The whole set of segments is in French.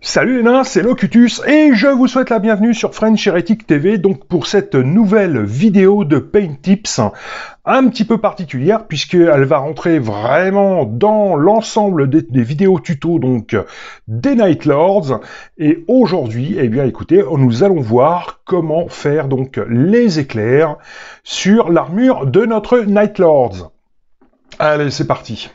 Salut les nains, c'est Locutus et je vous souhaite la bienvenue sur French Heretic TV, donc pour cette nouvelle vidéo de Paint Tips, un petit peu particulière puisqu'elle va rentrer vraiment dans l'ensemble des vidéos tuto donc des Night Lords. Et aujourd'hui, eh bien écoutez, nous allons voir comment faire donc les éclairs sur l'armure de notre Night Lords. Allez, c'est parti.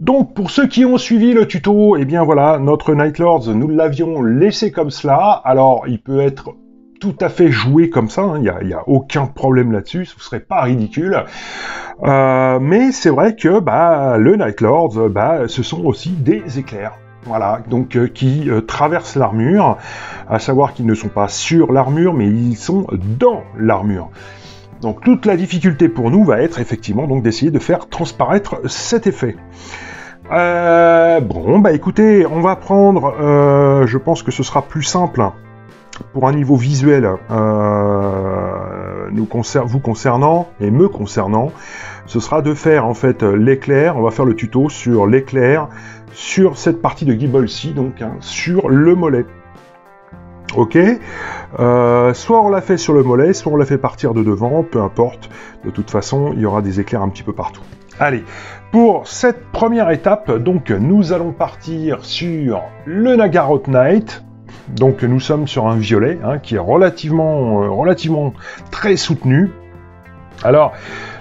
Donc pour ceux qui ont suivi le tuto, eh bien voilà, notre Night Lords, nous l'avions laissé comme cela. Alors il peut être tout à fait joué comme ça, il n'y a aucun problème là-dessus, ce serait pas ridicule. Mais c'est vrai que le Night Lords, ce sont aussi des éclairs. Voilà, donc qui traversent l'armure, à savoir qu'ils ne sont pas sur l'armure, mais ils sont dans l'armure. Donc toute la difficulté pour nous va être effectivement donc d'essayer de faire transparaître cet effet. Écoutez, on va prendre, je pense que ce sera plus simple pour un niveau visuel vous concernant et me concernant, ce sera de faire en fait l'éclair, on va faire le tuto sur l'éclair sur cette partie de Gible-C, donc sur le mollet. Ok, soit on l'a fait sur le mollet, soit on l'a fait partir de devant, peu importe, de toute façon il y aura des éclairs un petit peu partout. Allez, pour cette première étape, donc nous allons partir sur le Naggaroth Knight. Donc nous sommes sur un violet qui est relativement très soutenu. Alors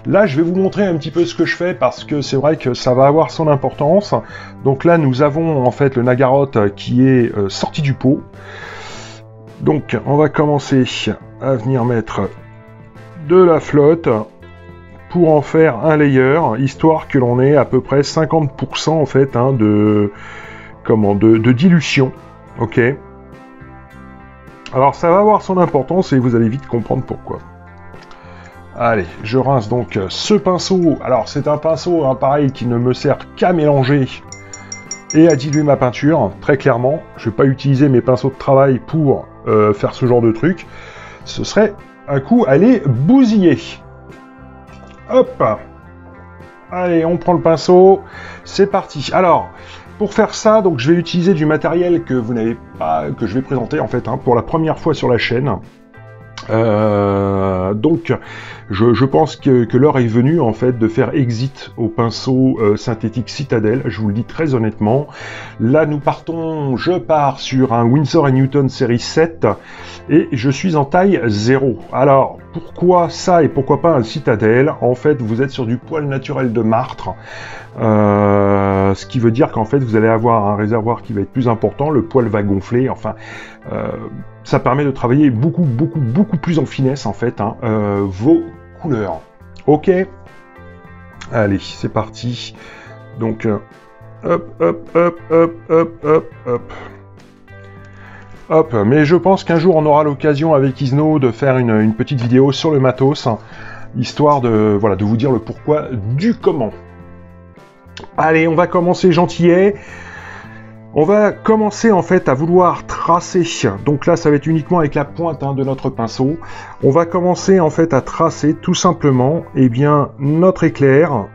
là je vais vous montrer un petit peu ce que je fais parce que c'est vrai que ça va avoir son importance. Donc là nous avons en fait le Naggaroth qui est sorti du pot. Donc on va commencer à venir mettre de la flotte pour en faire un layer, histoire que l'on ait à peu près 50% en fait de dilution. Ok. Alors ça va avoir son importance et vous allez vite comprendre pourquoi. Allez, je rince donc ce pinceau. Alors c'est un pinceau pareil qui ne me sert qu'à mélanger et à diluer ma peinture, très clairement. Je ne vais pas utiliser mes pinceaux de travail pour faire ce genre de truc. Ce serait un coup à les bousiller. Hop! Allez, on prend le pinceau, c'est parti. Alors, pour faire ça, donc je vais utiliser du matériel que vous n'avez pas, que je vais présenter en fait pour la première fois sur la chaîne. Donc, je pense que l'heure est venue en fait de faire exit au pinceau synthétique Citadel. Je vous le dis très honnêtement. Là, je pars sur un Winsor & Newton série 7 et je suis en taille 0. Alors, pourquoi ça et pourquoi pas un Citadel? En fait, vous êtes sur du poil naturel de martre. Ce qui veut dire qu'en fait, vous allez avoir un réservoir qui va être plus important, le poil va gonfler, enfin... ça permet de travailler beaucoup plus en finesse en fait vos couleurs. Ok, allez, c'est parti. Donc hop. Mais je pense qu'un jour on aura l'occasion avec Isno de faire une petite vidéo sur le matos, histoire de vous dire le pourquoi du comment. Allez, on va commencer gentillet. On va commencer en fait à vouloir tracer, donc là ça va être uniquement avec la pointe de notre pinceau. On va commencer en fait à tracer tout simplement notre éclair.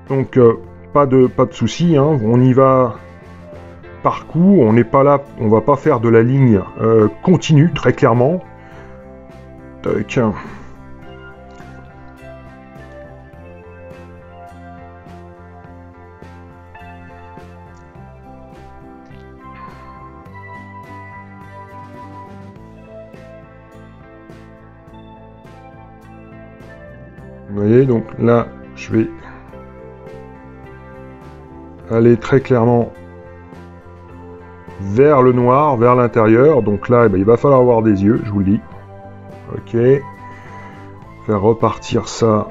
Donc pas de souci, on y va par coup, on n'est pas là, on va pas faire de la ligne continue très clairement. Tac. Vous voyez, donc là, je vais aller très clairement vers le noir, vers l'intérieur. Donc là, il va falloir avoir des yeux, je vous le dis. Ok. Faire repartir ça.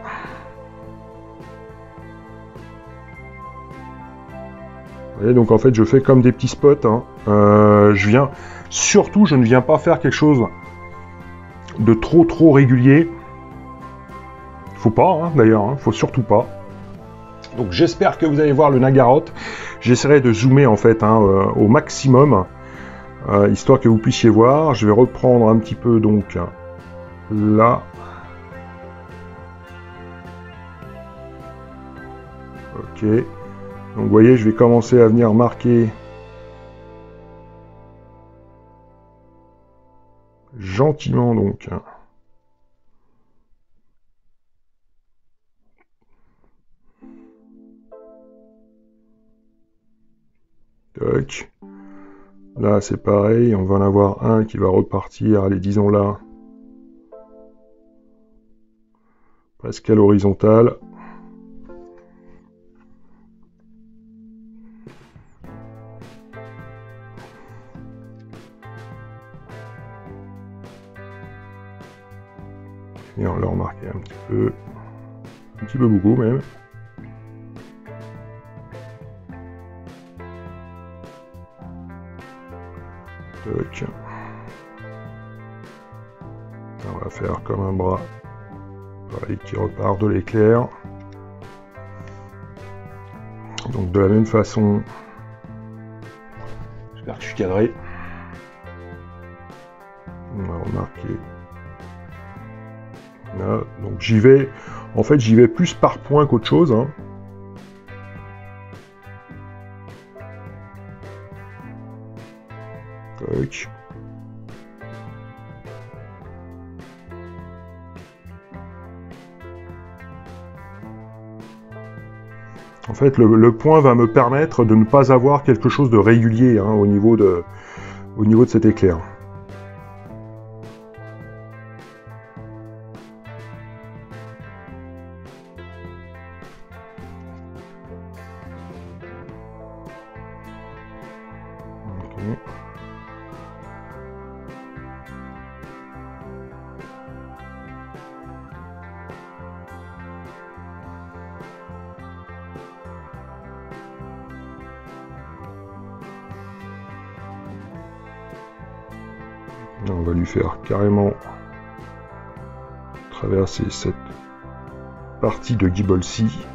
Vous voyez, donc en fait je fais comme des petits spots, hein. Surtout je ne viens pas faire quelque chose de trop régulier. Faut pas, hein, d'ailleurs, hein, faut surtout pas. Donc j'espère que vous allez voir le Nagaroth. J'essaierai de zoomer en fait, hein, au maximum, histoire que vous puissiez voir. Je vais reprendre un petit peu donc là. Ok. Donc vous voyez, je vais commencer à venir marquer gentiment donc. Toc. Là c'est pareil, on va en avoir un qui va repartir, allez disons là, presque à l'horizontale. Et on l'a remarqué un petit peu beaucoup même. Toc. On va faire comme un bras, pareil, qui repart de l'éclair. Donc de la même façon, j'espère que je suis cadré. On va remarquer. Là, donc j'y vais, en fait j'y vais plus par point qu'autre chose, hein. Toc. En fait, le point va me permettre de ne pas avoir quelque chose de régulier, hein, au niveau de cet éclair. Okay. On va lui faire carrément traverser cette partie de Gibolsi.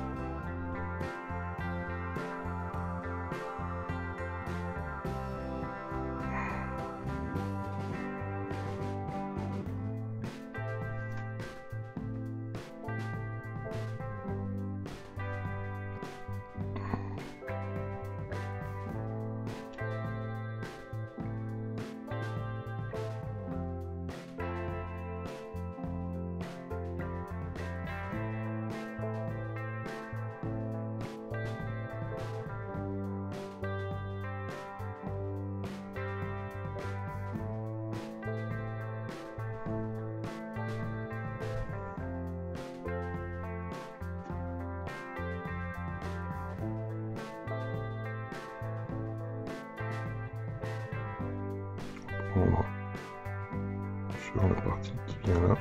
Sur la partie qui vient là.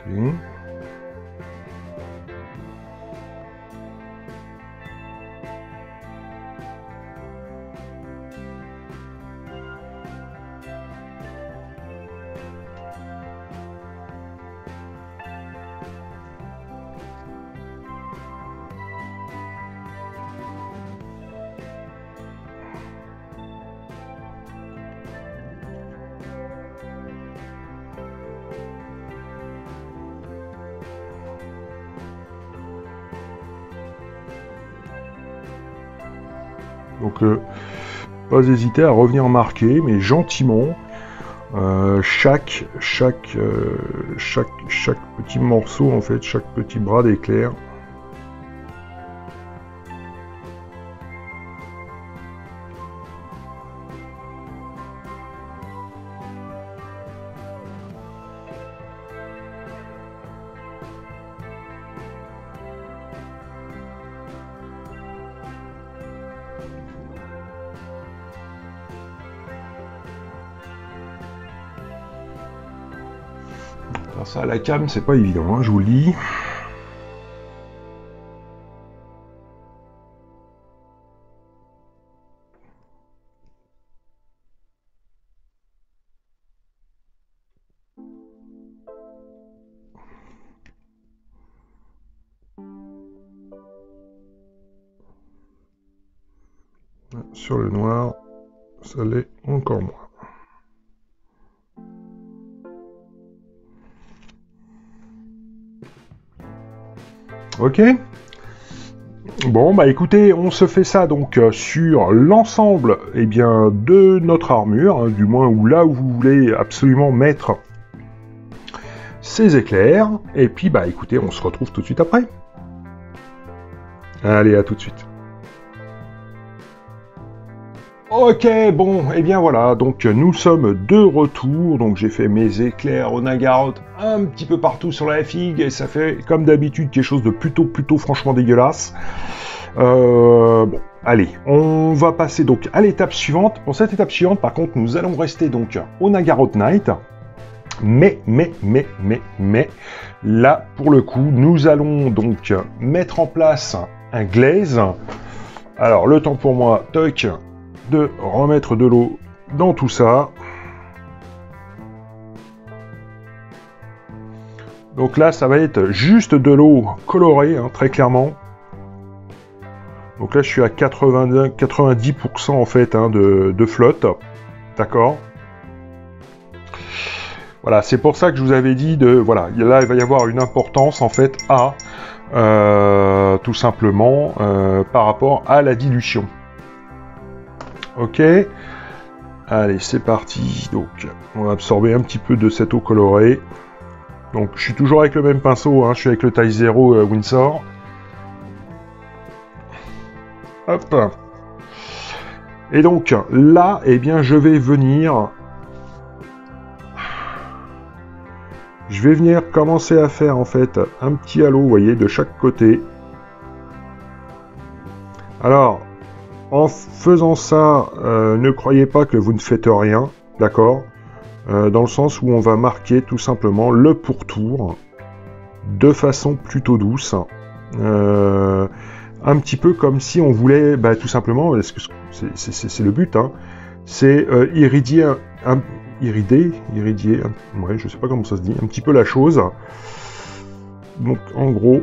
Okay. Donc, pas hésiter à revenir marquer, mais gentiment, chaque petit morceau, en fait, chaque petit bras d'éclair. Faire ça à la cam, c'est pas évident, hein, je vous le dis. Sur le noir, ça l'est encore moins. Ok. Bon, bah écoutez, on se fait ça donc sur l'ensemble bien, de notre armure, hein, du moins ou là où vous voulez absolument mettre ces éclairs. Et puis, bah écoutez, on se retrouve tout de suite après. Allez, à tout de suite. Ok, bon, et bien voilà, donc nous sommes de retour, donc j'ai fait mes éclairs au Nagaroth un petit peu partout sur la figue, et ça fait comme d'habitude quelque chose de plutôt franchement dégueulasse. Bon, allez, on va passer donc à l'étape suivante. Pour cette étape suivante, par contre, nous allons rester donc au Nagaroth Night, mais, là, pour le coup, nous allons donc mettre en place un glaze. Alors, le temps pour moi, toc, de remettre de l'eau dans tout ça. Donc là, ça va être juste de l'eau colorée, hein, très clairement. Donc là, je suis à 90% en fait hein, de flotte. D'accord. Voilà, c'est pour ça que je vous avais dit de... Voilà, là, il va y avoir une importance en fait à... tout simplement par rapport à la dilution. Ok. Allez, c'est parti. Donc, on va absorber un petit peu de cette eau colorée. Donc, je suis toujours avec le même pinceau. Hein, je suis avec le taille 0 Windsor. Hop. Et donc, là, eh bien, je vais venir... commencer à faire, en fait, un petit halo, vous voyez, de chaque côté. Alors, en faisant ça, ne croyez pas que vous ne faites rien, d'accord ? Dans le sens où on va marquer tout simplement le pourtour de façon plutôt douce. Un petit peu comme si on voulait, bah, tout simplement, parce que c'est le but, hein, c'est iridier, ouais, je sais pas comment ça se dit, un petit peu la chose. Donc en gros,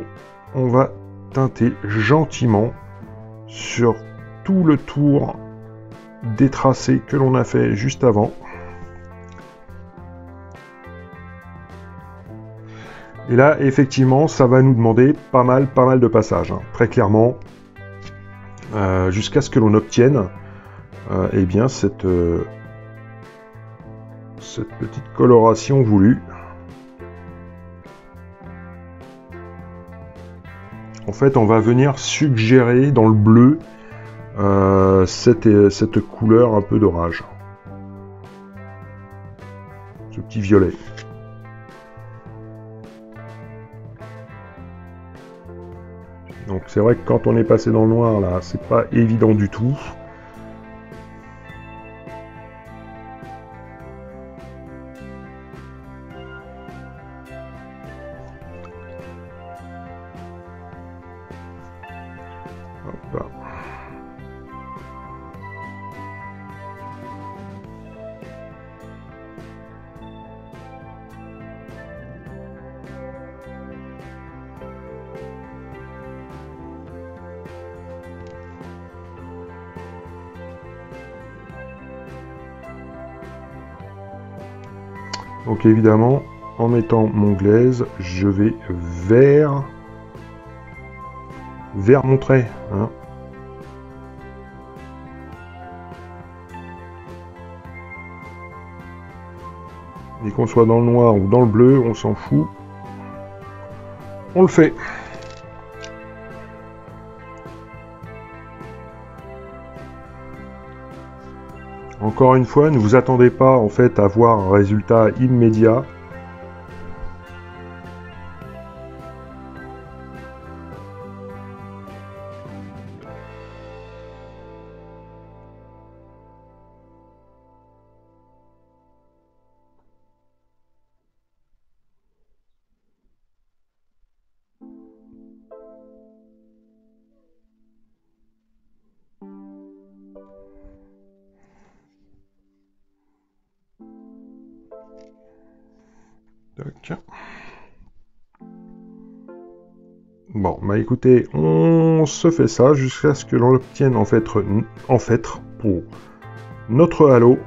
on va teinter gentiment sur tout le tour des tracés que l'on a fait juste avant. Et là, effectivement, ça va nous demander pas mal de passages, hein, très clairement, jusqu'à ce que l'on obtienne eh bien, cette petite coloration voulue. En fait, on va venir suggérer dans le bleu cette couleur un peu d'orage. Ce petit violet. Donc c'est vrai que quand on est passé dans le noir, là, c'est pas évident du tout. Hop là. Donc évidemment, en mettant mon glaze, je vais vers mon trait. Hein. Et qu'on soit dans le noir ou dans le bleu, on s'en fout. On le fait. Encore une fois, ne vous attendez pas en fait à voir un résultat immédiat. Tac. Bon, bah écoutez, on se fait ça jusqu'à ce que l'on obtienne en fait pour notre halo.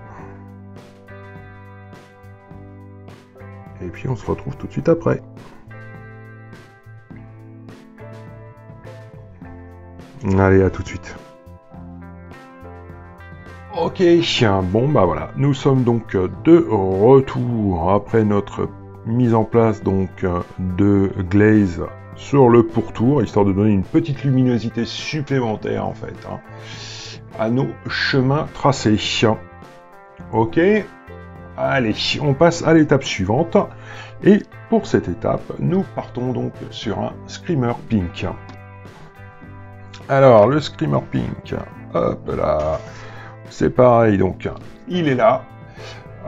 Et puis on se retrouve tout de suite après. Allez, à tout de suite. Ok, bon bah voilà, nous sommes donc de retour après notre mise en place donc de glaze sur le pourtour, histoire de donner une petite luminosité supplémentaire en fait à nos chemins tracés. Ok, allez, on passe à l'étape suivante, et pour cette étape, nous partons donc sur un Screamer Pink. Alors, le Screamer Pink, hop là, c'est pareil, donc, il est là.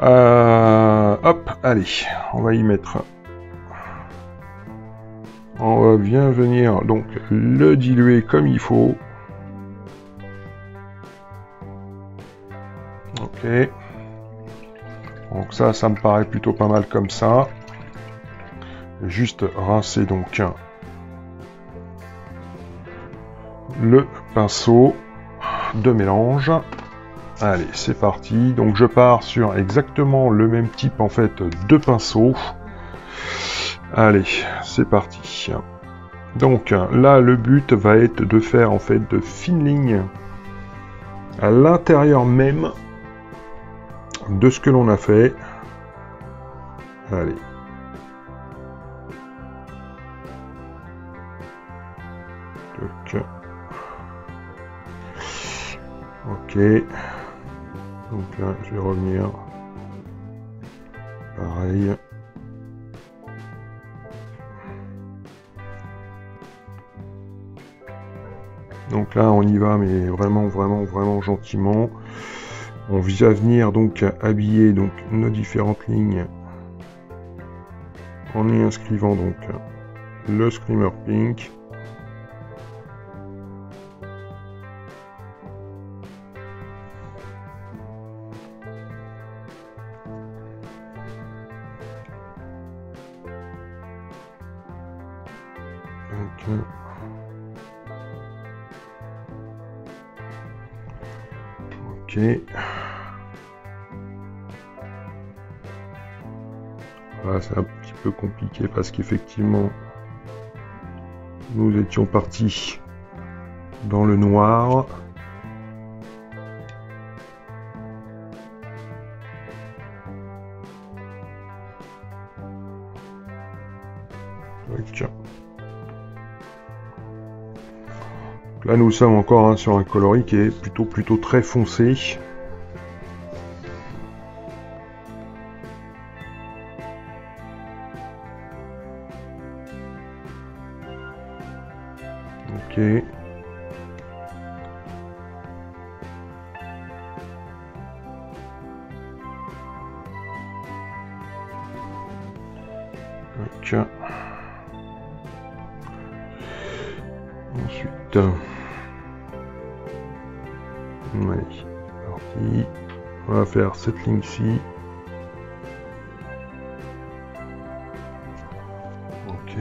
Hop, allez, on va y mettre... On va bien venir, donc, le diluer comme il faut. Ok. Donc ça me paraît plutôt pas mal comme ça. Juste rincer, donc, le pinceau de mélange. Allez, c'est parti. Donc je pars sur exactement le même type en fait de pinceau. Allez, c'est parti. Donc là, le but va être de faire en fait de fines lignes à l'intérieur même de ce que l'on a fait. Allez. Donc. Ok. Donc là, je vais revenir. Pareil. Donc là, on y va, mais vraiment gentiment. On va venir donc habiller donc nos différentes lignes en y inscrivant donc le Screamer Pink. Ok. Voilà, c'est un petit peu compliqué parce qu'effectivement, nous étions partis dans le noir. Donc là, nous sommes encore sur un coloris qui est plutôt très foncé. Ok. Ok. Ensuite, allez, parti. On va faire cette ligne-ci. Ok.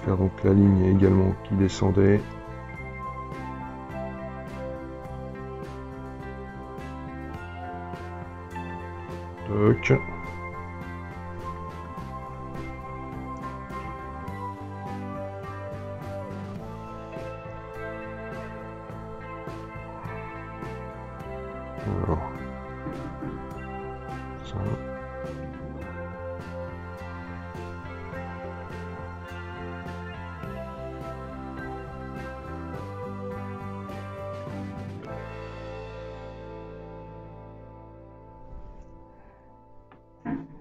Faire donc la ligne également qui descendait. Toc. Alors, ça.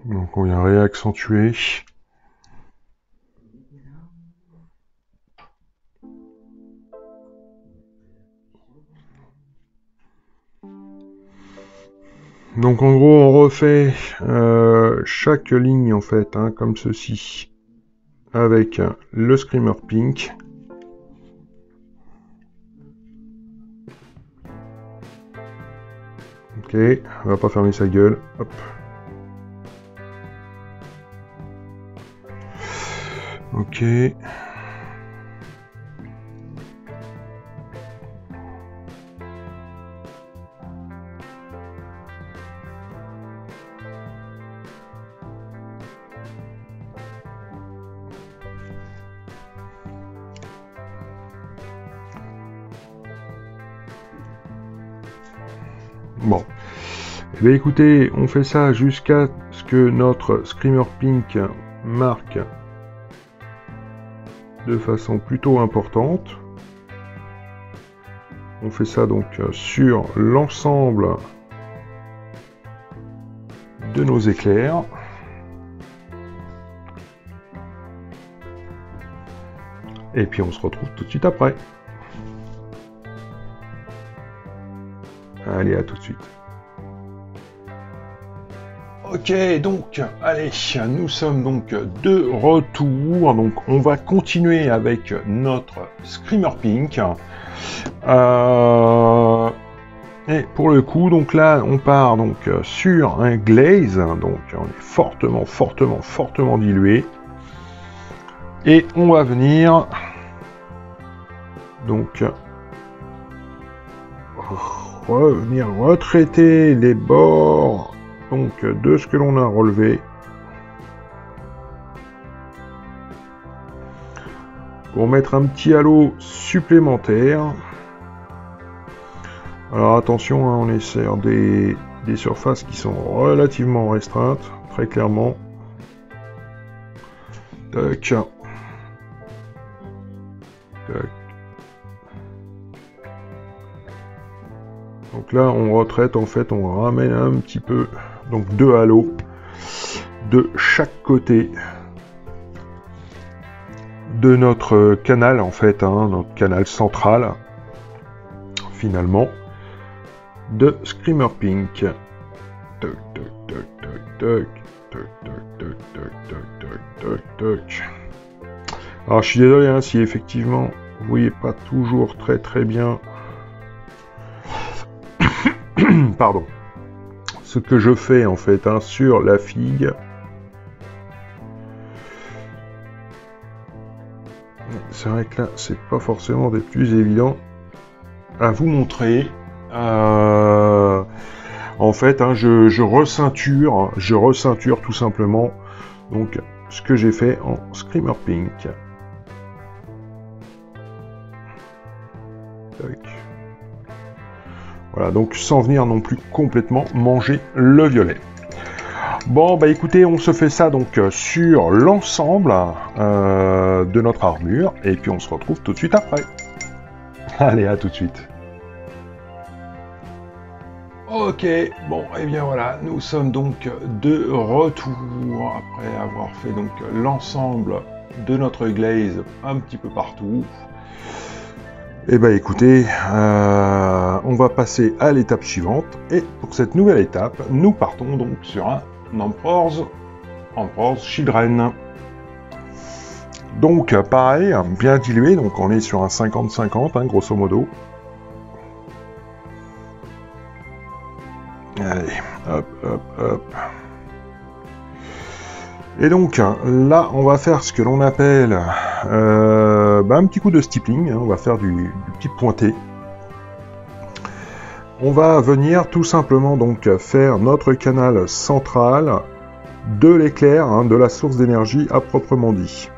Donc on vient réaccentuer. Donc en gros on refait chaque ligne en fait, comme ceci, avec le Screamer Pink. Ok, on va pas fermer sa gueule. Hop. Ok. Bon. Eh bien, écoutez, on fait ça jusqu'à ce que notre Screamer Pink marque de façon plutôt importante. On fait ça donc sur l'ensemble de nos éclairs. Et puis on se retrouve tout de suite après. Allez, à tout de suite. Ok, donc, allez, nous sommes donc de retour. Donc, on va continuer avec notre Screamer Pink. Et pour le coup, donc là, on part donc sur un glaze. Donc, on est fortement dilué. Et on va venir donc retraiter les bords donc de ce que l'on a relevé pour mettre un petit halo supplémentaire. Alors attention, hein, on est sur des surfaces qui sont relativement restreintes, très clairement. Tac. Tac. Donc là, on retraite, en fait, on ramène un petit peu, donc deux halos de chaque côté de notre canal, en fait, hein, notre canal central, finalement, de Screamer Pink. Toc, toc, toc, toc, toc, toc, toc, toc, toc, toc, toc. Alors, je suis désolé, hein, si effectivement, vous voyez pas toujours très bien pardon, ce que je fais en fait hein, sur la figue. C'est vrai que là, c'est pas forcément des plus évidents à vous montrer. En fait, hein, je receinture tout simplement donc ce que j'ai fait en Screamer Pink. Tac. Voilà, donc sans venir non plus complètement manger le violet. Bon, bah écoutez, on se fait ça donc sur l'ensemble de notre armure, et puis on se retrouve tout de suite après. Allez, à tout de suite. Ok, bon, et bien voilà, nous sommes donc de retour, après avoir fait donc l'ensemble de notre glaze un petit peu partout. Eh bien écoutez, on va passer à l'étape suivante, et pour cette nouvelle étape, nous partons donc sur un Emperor's Children. Donc pareil, bien dilué, donc on est sur un 50-50, hein, grosso modo. Allez, hop, hop, hop. Et donc, là, on va faire ce que l'on appelle un petit coup de stippling, hein, on va faire du petit pointé. On va venir tout simplement donc faire notre canal central de l'éclair, hein, de la source d'énergie à proprement dit.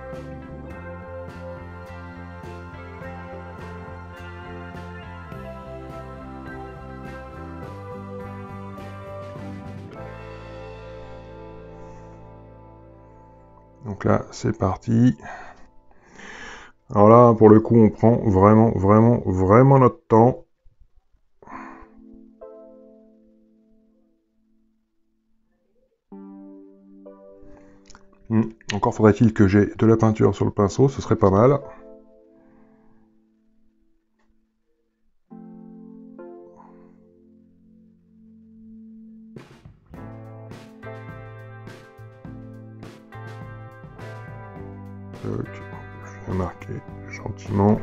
Donc là, c'est parti. Alors là, pour le coup, on prend vraiment notre temps. Encore faudrait-il que j'ai de la peinture sur le pinceau, ce serait pas mal. Donc, je vais marquer gentiment.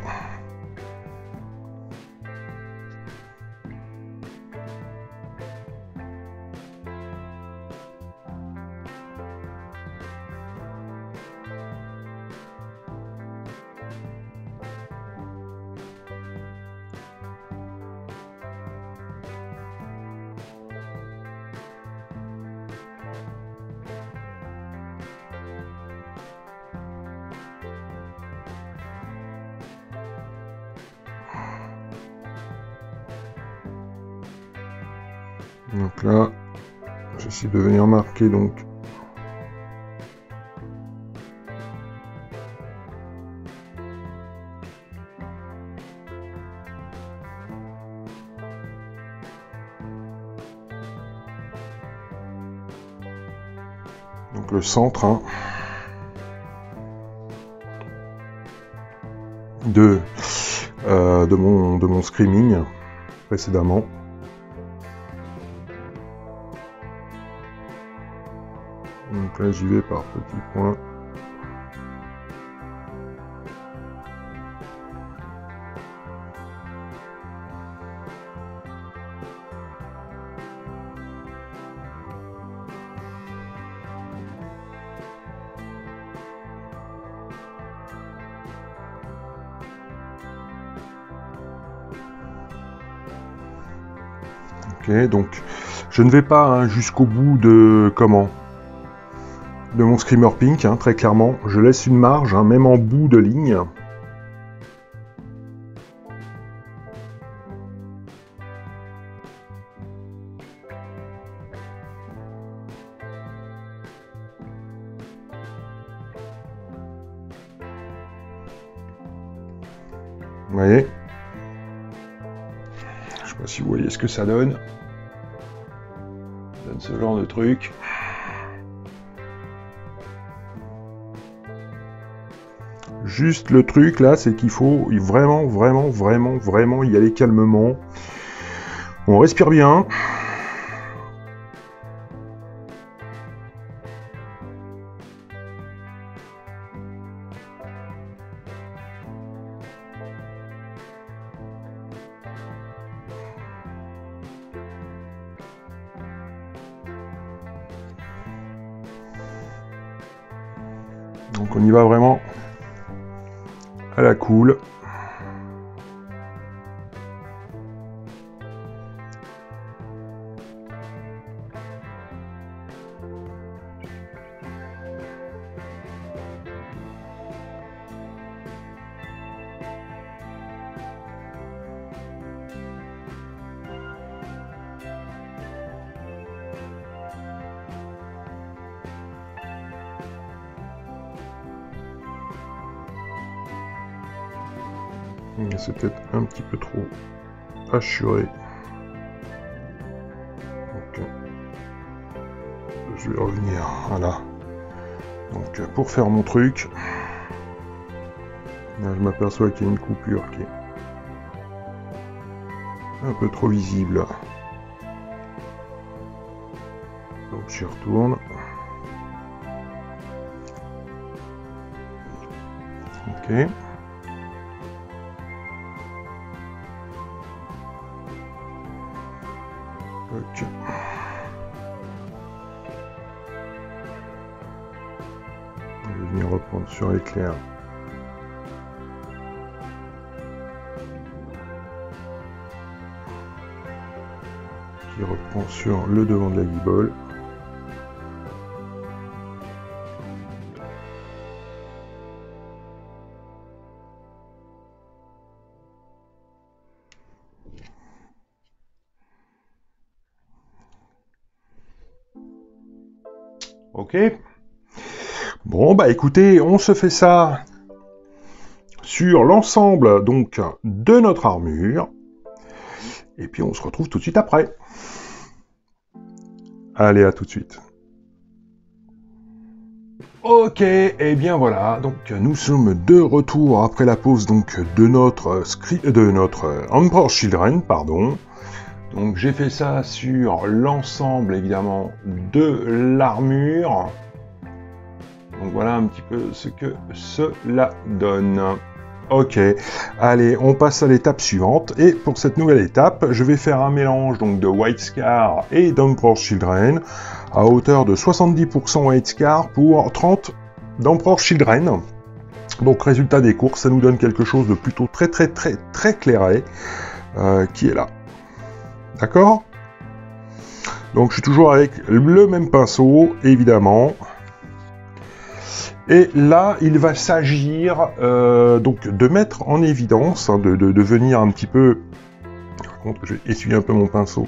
Donc là, j'essaie de venir marquer donc le centre hein, de mon screaming précédemment. Donc là j'y vais par petits points. Ok, donc je ne vais pas hein, jusqu'au bout de de mon Screamer Pink, hein, très clairement. Je laisse une marge, hein, même en bout de ligne. Vous voyez? Je sais pas si vous voyez ce que ça donne. Ça donne ce genre de truc. Juste le truc là, c'est qu'il faut vraiment y aller calmement. On respire bien. Donc on y va vraiment à la cool. C'est peut-être un petit peu trop assuré. Donc, je vais revenir. Voilà. Donc, pour faire mon truc, là, je m'aperçois qu'il y a une coupure qui est un peu trop visible. Donc, j'y retourne. Ok. Ok. Je vais venir reprendre sur éclair. Qui reprend sur le devant de la guibole. Ok. Bon bah écoutez, on se fait ça sur l'ensemble donc de notre armure. Et puis on se retrouve tout de suite après. Allez, à tout de suite. Ok, et bien voilà, donc nous sommes de retour après la pause donc de notre Emperor Children, pardon. Donc j'ai fait ça sur l'ensemble évidemment de l'armure. Donc voilà un petit peu ce que cela donne. Ok, allez, on passe à l'étape suivante. Et pour cette nouvelle étape, je vais faire un mélange donc de White Scar et d'Emperor Children à hauteur de 70% White Scar pour 30 d'Emperor Children. Donc résultat des courses, ça nous donne quelque chose de plutôt très clairé qui est là. D'accord? Donc je suis toujours avec le même pinceau, évidemment. Et là, il va s'agir donc de mettre en évidence, hein, de venir un petit peu... Par contre, je vais essuyer un peu mon pinceau.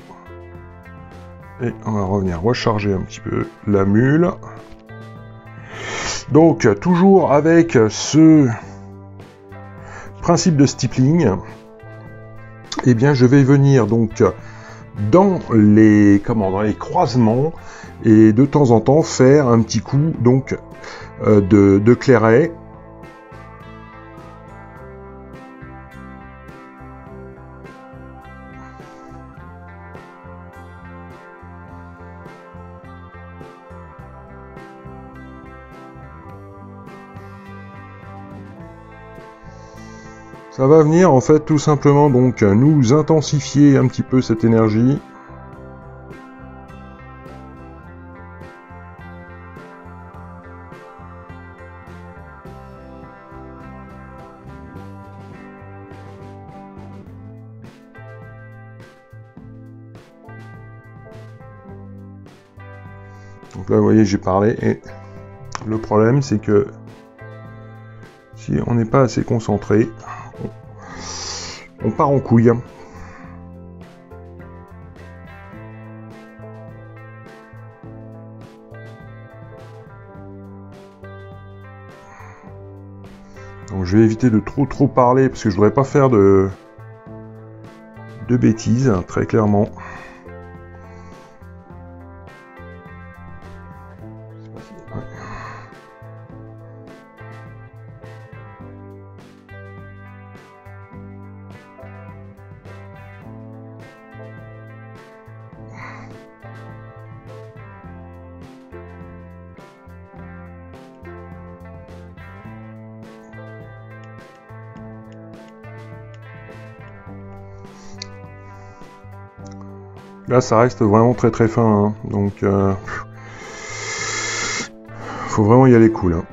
Et on va revenir recharger un petit peu la mule. Donc, toujours avec ce principe de stippling, eh bien, je vais venir donc dans les croisements et de temps en temps faire un petit coup donc de clairet. Ça va venir en fait tout simplement donc nous intensifier un petit peu cette énergie. Donc là vous voyez j'ai parlé et le problème c'est que si on n'est pas assez concentré, on part en couille. Donc je vais éviter de trop parler parce que je voudrais pas faire de bêtises, très clairement. Là, ça reste vraiment très fin, hein. Donc faut vraiment y aller cool. Hein.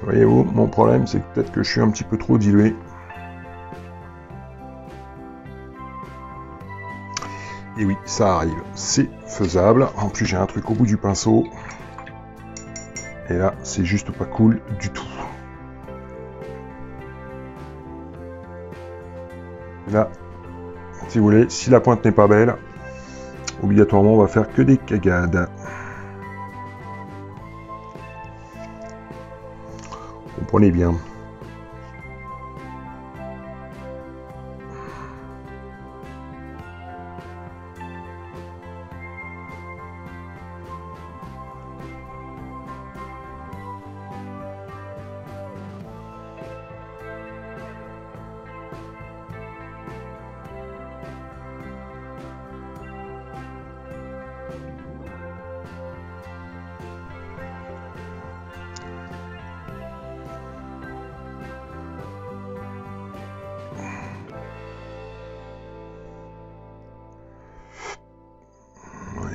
Voyez-vous, mon problème, c'est que peut-être que je suis un petit peu trop dilué. Et oui, ça arrive, c'est faisable. En plus, j'ai un truc au bout du pinceau. Et là, c'est juste pas cool du tout. Là, si vous voulez, si la pointe n'est pas belle, obligatoirement, on va faire que des cagades. Comprenez bien.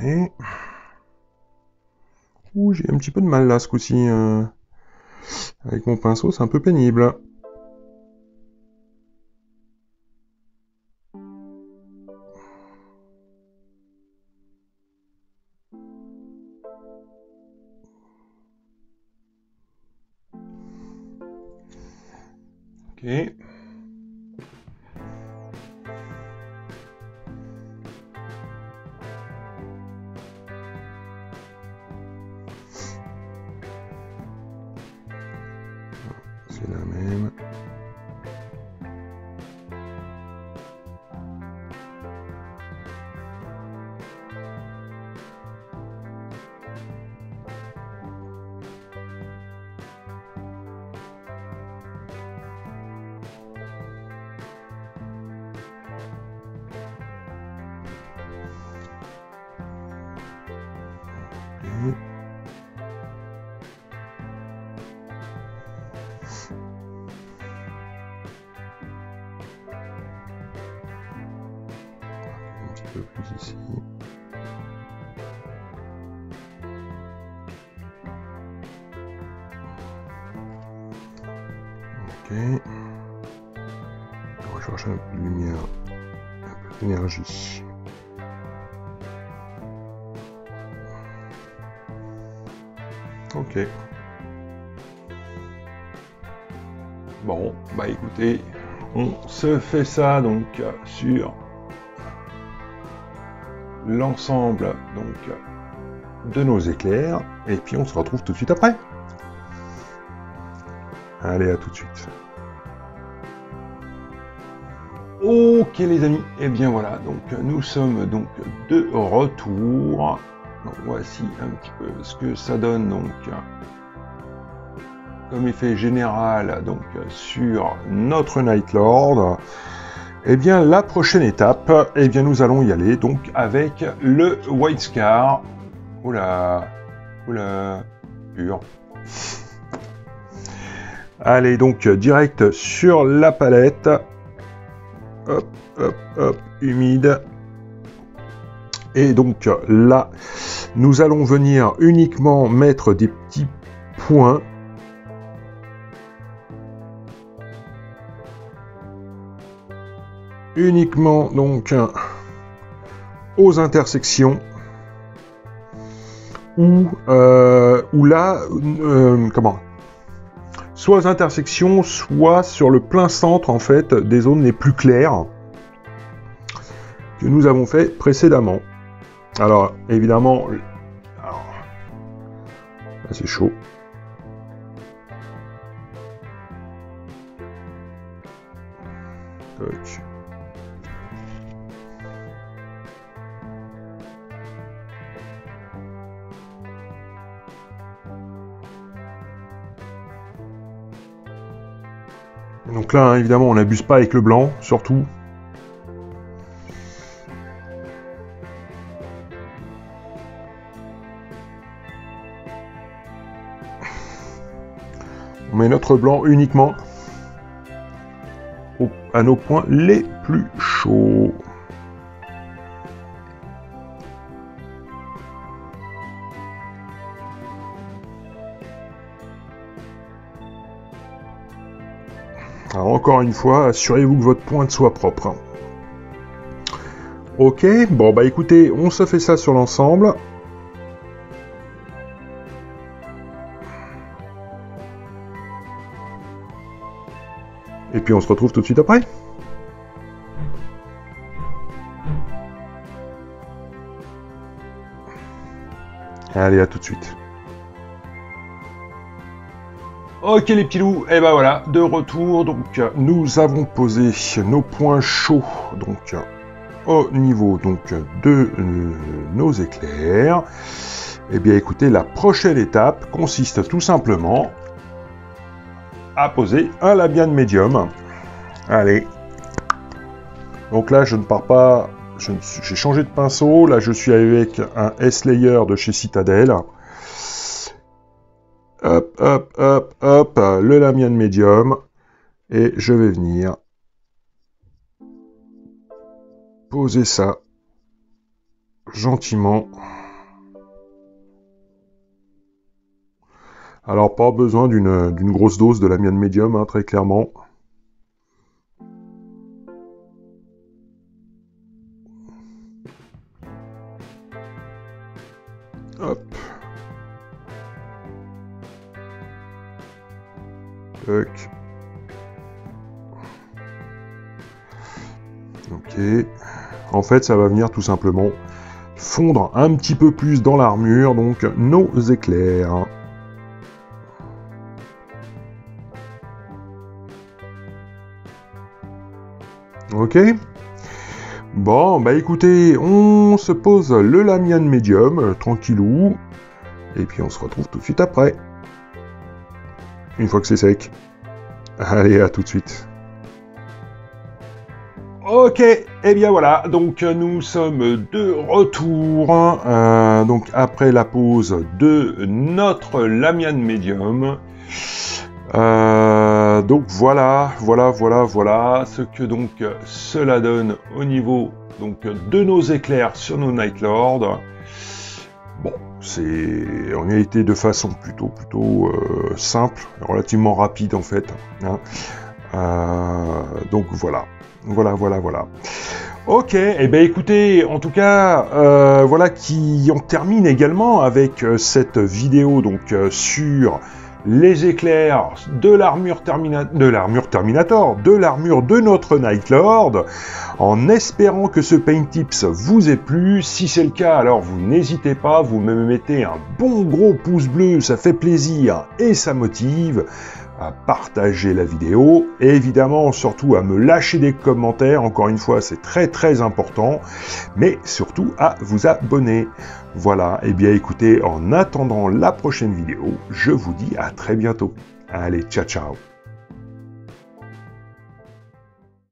Ouais. Ouh, j'ai un petit peu de mal là ce coup-ci. Avec mon pinceau, c'est un peu pénible. Ok. C'est la même. Ok. Un petit peu plus ici. Ok. On va chercher un peu de lumière, un peu d'énergie. Ok. Bon, bah écoutez, on se fait ça donc sur l'ensemble donc de nos éclairs, et puis on se retrouve tout de suite après. Allez, à tout de suite. Ok les amis, et bien voilà, donc nous sommes donc de retour. Donc, voici un petit peu ce que ça donne donc comme effet général donc sur notre Night Lord. Et bien la prochaine étape, et bien nous allons y aller donc avec le White Scar. Oula, oula, pur. Allez donc direct sur la palette. Hop, hop, hop, humide. Et donc là, nous allons venir uniquement mettre des petits points. Uniquement donc aux intersections où là, comment, soit aux intersections, soit sur le plein centre en fait des zones les plus claires que nous avons fait précédemment. Alors évidemment, alors, là c'est chaud. Toc. Donc là, hein, évidemment, on n'abuse pas avec le blanc, surtout. On met notre blanc uniquement à nos points les plus chauds. Alors encore une fois, assurez-vous que votre pointe soit propre. Ok, bon bah écoutez, on se fait ça sur l'ensemble. Et puis on se retrouve tout de suite après. Allez, à tout de suite. Ok les petits loups, et ben voilà, de retour, donc nous avons posé nos points chauds donc au niveau donc de nos éclairs. Et bien écoutez, la prochaine étape consiste tout simplement à poser un Lamian médium. Allez. Donc là je ne pars pas, j'ai changé de pinceau, là je suis avec un S-Layer de chez Citadel. Hop, hop, hop, hop, le Lamian médium, et je vais venir poser ça gentiment. Alors pas besoin d'une grosse dose de Lamian médium, hein, très clairement. Hop. Ok. En fait, ça va venir tout simplement fondre un petit peu plus dans l'armure, donc nos éclairs. Ok. Bon, bah écoutez, on se pose le Lamian médium, tranquillou, et puis on se retrouve tout de suite après. Une fois que c'est sec. Allez, à tout de suite. Ok, et bien voilà, donc nous sommes de retour, donc après la pause de notre Lamian médium. Donc voilà ce que donc cela donne au niveau donc de nos éclairs sur nos Night Lord. Bon, on y a été de façon plutôt simple, relativement rapide en fait. Hein. Donc voilà. Ok, eh bien écoutez, en tout cas, voilà qui on termine également avec cette vidéo donc sur les éclairs de l'armure Terminator, de l'armure de notre Night Lord, en espérant que ce Paint Tips vous ait plu. Si c'est le cas, alors vous n'hésitez pas, vous me mettez un bon gros pouce bleu, ça fait plaisir et ça motive. À partager la vidéo, et évidemment surtout à me lâcher des commentaires, encore une fois c'est très important, mais surtout à vous abonner. Voilà, et bien écoutez, en attendant la prochaine vidéo, je vous dis à très bientôt. Allez, ciao ciao.